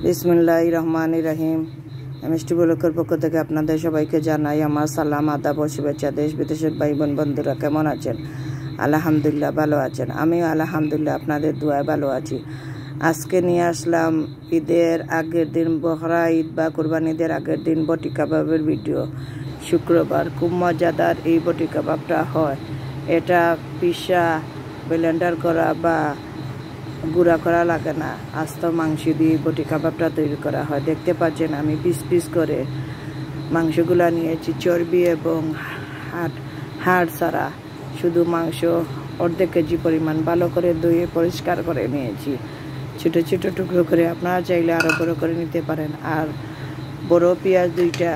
বিসমিল্লাহির রহমানির রহিম। মিষ্টি ব্লকের পক্ষ থেকে আপনাদের সবাইকে জানাই আমার সালাম, আদাব ও শুভেচ্ছা। দেশ বিদেশের ভাই বোন বন্ধুরা কেমন আছেন? আলহামদুলিল্লাহ ভালো আছেন। আমিও আলহামদুলিল্লাহ আপনাদের দোয়ায় ভালো আছি। আজকে নিয়ে আসলাম ঈদের আগের দিন, বকরা ঈদ বা কুরবানি ঈদের আগের দিন বটি কাবাবের ভিডিও। শুক্রবার খুব মজাদার এই বটি কাবাবটা হয়। এটা পিসা, ব্লেন্ডার করা বা গুঁড়া করা লাগে না, আস্ত মাংস দিয়ে বটি কাবাবটা তৈরি করা হয়। দেখতে পাচ্ছেন আমি পিস পিস করে মাংসগুলা নিয়েছি, চর্বি এবং হাড় ছাড়া শুধু মাংস অর্ধেক কেজি পরিমাণ ভালো করে ধুয়ে পরিষ্কার করে নিয়েছি। ছোটো ছোটো টুকরো করে, আপনারা চাইলে আরও বড়ো করে নিতে পারেন। আর বড় পেঁয়াজ 2টা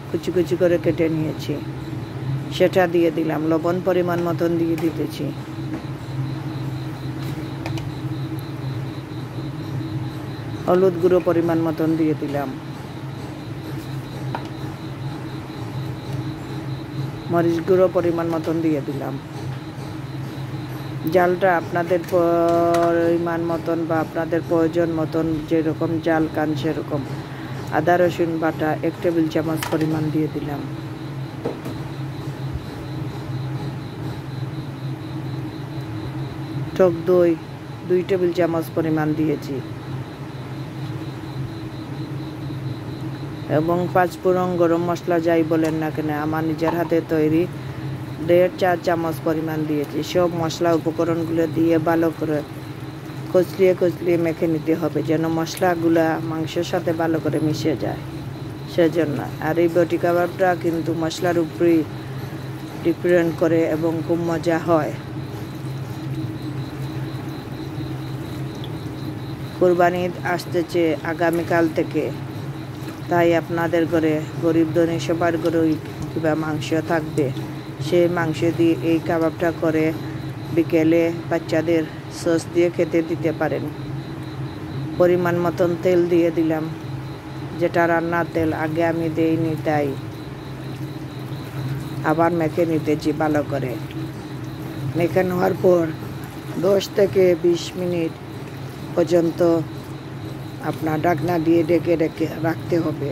কুচি কুচি করে কেটে নিয়েছি, সেটা দিয়ে দিলাম। লবণ পরিমাণ মতন দিয়ে দিতেছি। হলুদ গুঁড়ো পরিমাণ মতন দিয়ে দিলাম। মরিচ গুঁড়ো পরিমাণ মতন দিয়ে দিলাম। জালটা আপনাদের পরিমাণ মতন বা আপনাদের প্রয়োজন মতন যেরকম জাল খান সেরকম। আদা রসুন বাটা 1 টেবিল চামচ পরিমাণ দিয়ে দিলাম। টক দই 2 টেবিল চামচ পরিমাণ দিয়েছি এবং 5 ফোড়ন গরম মশলা যাই বলেন না কেন আমার নিজের হাতে তৈরি 1.5 চা চামচ পরিমাণ দিয়েছি। সব মশলা উপকরণগুলো দিয়ে ভালো করে কচলিয়ে মেখে নিতে হবে, যেন মশলাগুলা মাংসের সাথে ভালো করে মিশে যায়, সেজন্য। আর এই বটি কাবাবটা কিন্তু মশলার উপরেই ডিপেন্ড করে এবং খুব মজা হয়। কুরবানি ঈদ আসতেছে আগামীকাল থেকে, তাই আপনাদের ঘরে গরিব ধনী সবার ঘরেই কিংবা মাংস থাকবে, সেই মাংস দিয়ে এই কাবাবটা করে বিকেলে বাচ্চাদের সস দিয়ে খেতে দিতে পারেন। পরিমাণ মতন তেল দিয়ে দিলাম, যেটা রান্নার তেল, আগে আমি দেইনি তাই আবার মেখে নিতেছি ভালো করে। মেখে নেওয়ার পর 10 থেকে 20 মিনিট পর্যন্ত আপনার ঢাকনা দিয়ে ঢেকে রাখতে হবে।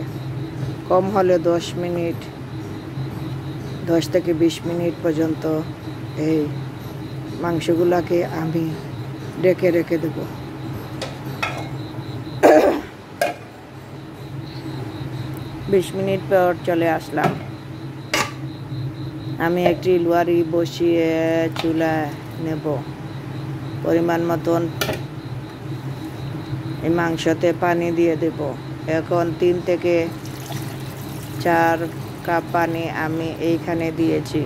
কম হলে 10 মিনিট, 10 থেকে 20 মিনিট পর্যন্ত এই মাংসগুলাকে আমি ঢেকে রেখে দেব। 20 মিনিট পর চলে আসলাম। আমি একটি লোহারি বসিয়ে চুলায় নেব। পরিমাণ মতন এই মাংসতে পানি দিয়ে দেব। এখন 3 থেকে 4 কাপ পানি আমি এইখানে দিয়েছি।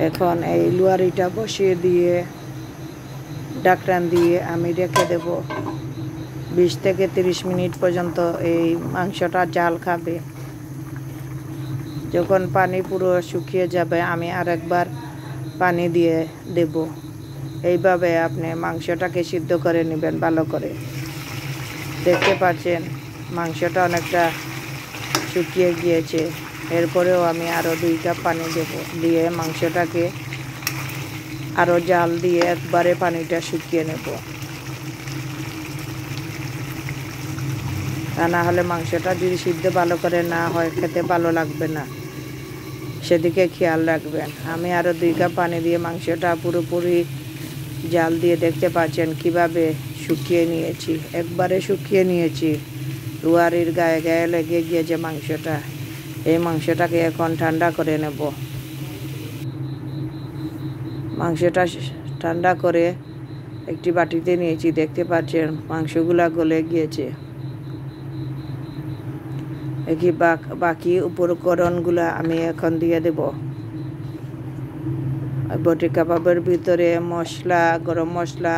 এখন এই লোহারিটা বসিয়ে দিয়ে ঢাকনা দিয়ে আমি রেখে দেব। 20 থেকে 30 মিনিট পর্যন্ত এই মাংসটা জাল খাবে। যখন পানি পুরো শুকিয়ে যাবে আমি আরেকবার পানি দিয়ে দেব। এইভাবে আপনি মাংসটাকে সিদ্ধ করে নেবেন ভালো করে। দেখতে পাচ্ছেন মাংসটা অনেকটা শুকিয়ে গিয়েছে। এরপরেও আমি আরও 2 কাপ পানি দেব, দিয়ে মাংসটাকে আরও জাল দিয়ে একবারে পানিটা শুকিয়ে নেব। তা না হলে মাংসটা যদি সিদ্ধ ভালো করে না হয় খেতে ভালো লাগবে না, সেদিকে খেয়াল রাখবেন। আমি আরও 2 কাপ পানি দিয়ে মাংসটা পুরোপুরি জাল দিয়ে দেখতে পাচ্ছেন কিভাবে শুকিয়ে নিয়েছি, একবারে শুকিয়ে নিয়েছি। লোহারির গায়ে গায়ে লেগে গিয়েছে মাংসটা। এই মাংসটাকে এখন ঠান্ডা করে নেব। মাংসটা ঠান্ডা করে একটি বাটিতে নিয়েছি, দেখতে পাচ্ছেন মাংসগুলা গলে গিয়েছে। বাকি উপকরণগুলা আমি এখন দিয়ে দেব। বটি কাবাবের ভিতরে মশলা, গরম মশলা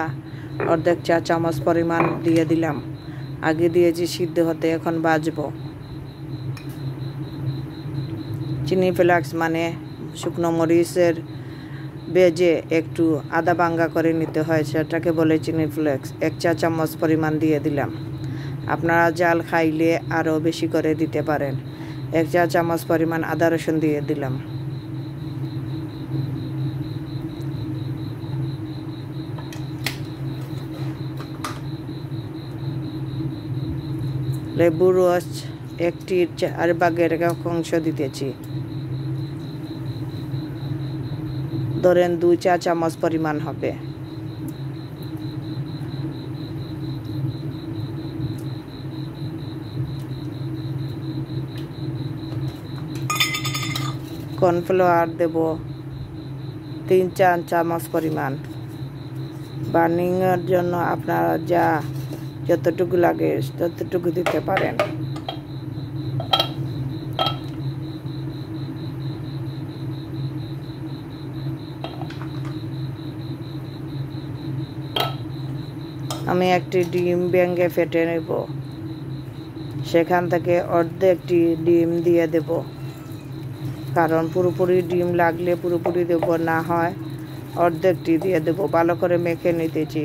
1/2 চা চামচ পরিমাণ দিয়ে দিলাম। আগে দিয়েছি সিদ্ধ হতে, এখন ভাজবো। চিনি ফ্লেক্স মানে শুকনো মরিচের ভেজে একটু আদা ভাঙ্গা করে নিতে হয়, সেটাকে বলে চিনি ফ্লেক্স। 1 চা চামচ পরিমাণ দিয়ে দিলাম। আপনারা জাল খাইলে আরও বেশি করে দিতে পারেন। 1 চা চামচ পরিমাণ আদা রসুন দিয়ে দিলাম। লেবুর রস 1/4 অংশ দিতেছি। ধরেন 2 চা চামচ পরিমাণ হবে। কর্নফ্লাওয়ার দেব 3 চা চামচ পরিমাণ। বার্নিংয়ের জন্য আপনারা যতটুকু লাগে ততটুকু দিতে পারেন। আমি একটি ডিম ভেঙে ফেটে নেব, সেখান থেকে অর্ধেকটি ডিম দিয়ে দেব, কারণ পুরোপুরি ডিম লাগলে পুরোপুরি দেব, না হয় অর্ধেকটি দিয়ে দেব। ভালো করে মেখে নিতেছি।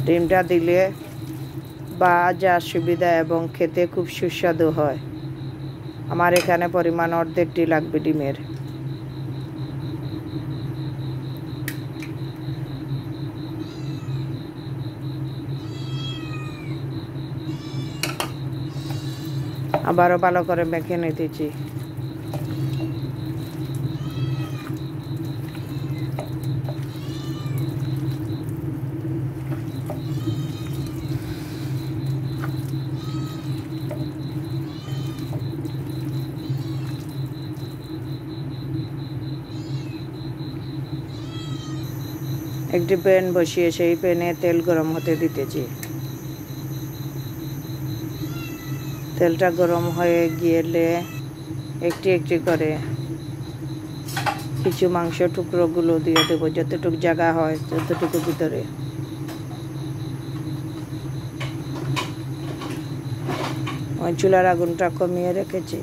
ডিমটা দিলে ভাজার সুবিধা এবং খেতে খুব সুস্বাদু হয়। আমার এখানে পরিমাণ অর্ধেকটি লাগবে ডিমের। আবারও ভালো করে মেখে নিতেছি। একটি প্যান বসিয়ে সেই প্যানে তেল গরম হতে দিতেছি। তেলটা গরম হয়ে গেলে একটি একটি করে কিছু মাংস টুকরোগুলো দিয়ে দেব, যতটুকু জায়গা হয় ততটুকু ভিতরে। ওই চুলার আগুনটা কমিয়ে রেখেছি।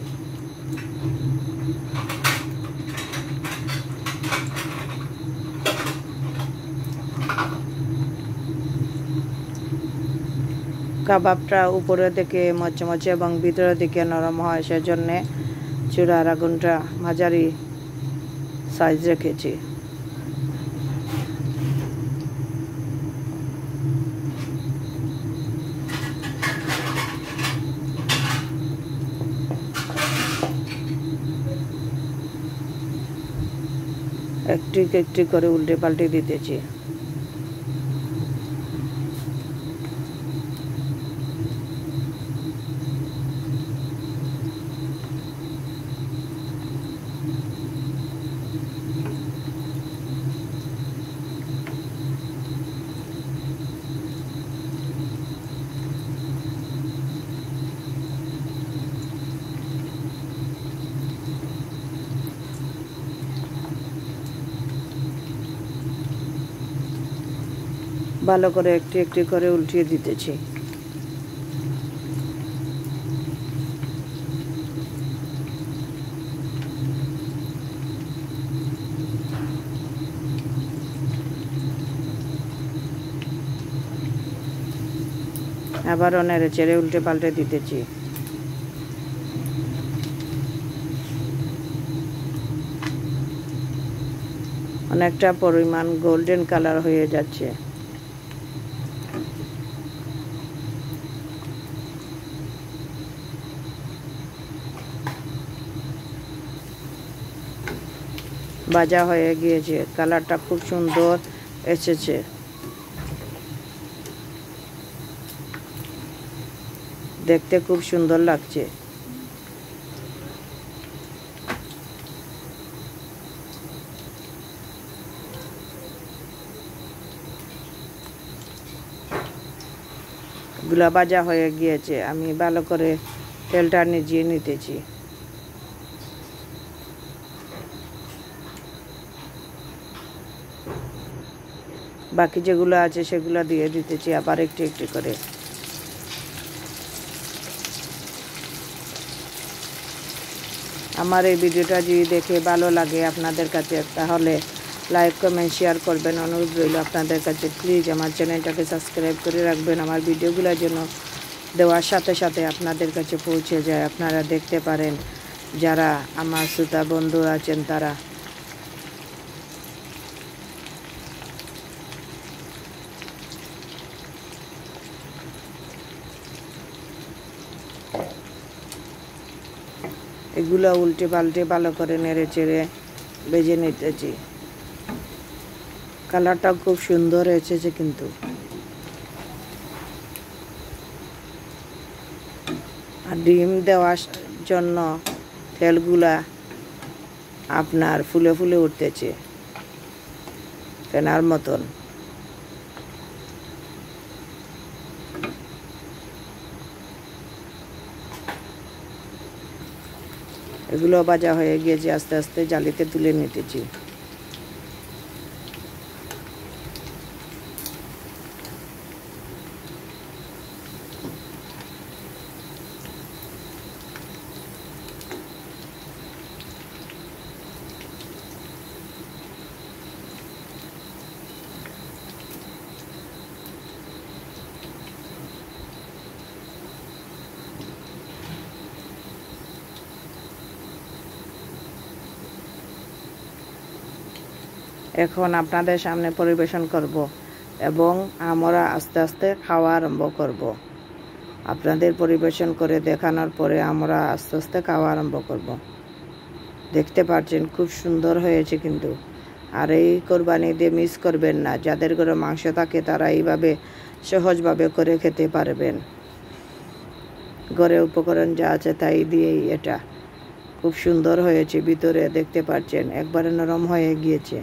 কাবাবটা উপরের দিকে মচমচে এবং ভিতরের দিকে নরম হয়, সেজন্য চুলার আগুনটা মাঝারি সাইজ রেখেছি। একটি একটি করে উল্টে পাল্টে দিতেছি। ভালো করে একটি একটি করে উল্টিয়ে দিতেছি। আবারও নেড়ে চেড়ে উল্টে পাল্টে দিতেছি। অনেকটা পরিমাণ গোল্ডেন কালার হয়ে যাচ্ছে। ভাজা হয়ে গিয়েছে, কালারটা খুব সুন্দর এসেছে। দেখতে খুব সুন্দর লাগছে। গুলা ভাজা হয়ে গিয়েছে, আমি ভালো করে তেলটা নিজিয়ে নিতেছি। বাকি যেগুলো আছে সেগুলো দিয়ে দিতেছি আবার একটু একটু করে। আমার এই ভিডিওটা যদি দেখে ভালো লাগে আপনাদের কাছে, তাহলে লাইক কমেন্ট শেয়ার করবেন, অনুরোধ রইল আপনাদের কাছে। প্লিজ আমার চ্যানেলটাকে সাবস্ক্রাইব করে রাখবেন, আমার ভিডিওগুলো যেন দেওয়ার সাথে সাথে আপনাদের কাছে পৌঁছে যায়, আপনারা দেখতে পারেন। যারা আমার শ্রোতা বন্ধু আছেন তারা। এগুলো উল্টে পাল্টে ভালো করে নেড়ে চেড়ে ভেজে নিতেছি। কালারটা খুব সুন্দর এসেছে কিন্তু। আর ডিম দেওয়ার জন্য তেলগুলা আপনার ফুলে ফুলে উঠতেছে ফেনার মতন। এগুলো ভাজা হয়ে গিয়েছে, আস্তে আস্তে জালিতে তুলে নিতেছি। এখন আপনাদের সামনে পরিবেশন করব এবং আমরা আস্তে আস্তে খাওয়া আরম্ভ করব। আপনাদের পরিবেশন করে দেখানোর পরে আমরা আস্তে আস্তে খাওয়া আরম্ভ করব। দেখতে পাচ্ছেন খুব সুন্দর হয়েছে কিন্তু। আর এই কোরবানি দিয়ে মিস করবেন না। যাদের ঘরে মাংস থাকে তারা এইভাবে সহজভাবে করে খেতে পারবেন। ঘরে উপকরণ যা আছে তাই দিয়েই এটা খুব সুন্দর হয়েছে। ভিতরে দেখতে পাচ্ছেন একবারে নরম হয়ে গিয়েছে।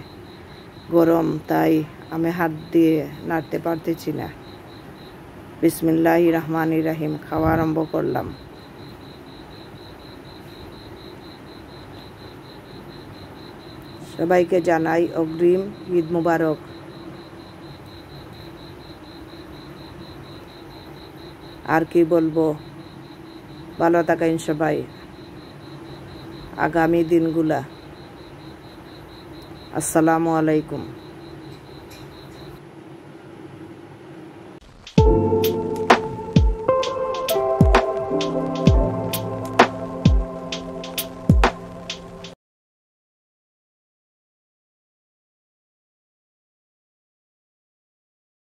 গরম তাই আমি হাত দিয়ে নাড়তে পারতেছি না। বিসমিল্লাহির রহমানির রহিম খাওয়া আরম্ভ করলাম। সবাইকে জানাই অগ্রিম ঈদ মুবারক। আর কি বলবো, ভালো থাকেন সবাই আগামী দিনগুলা। আসসালামু আলাইকুম।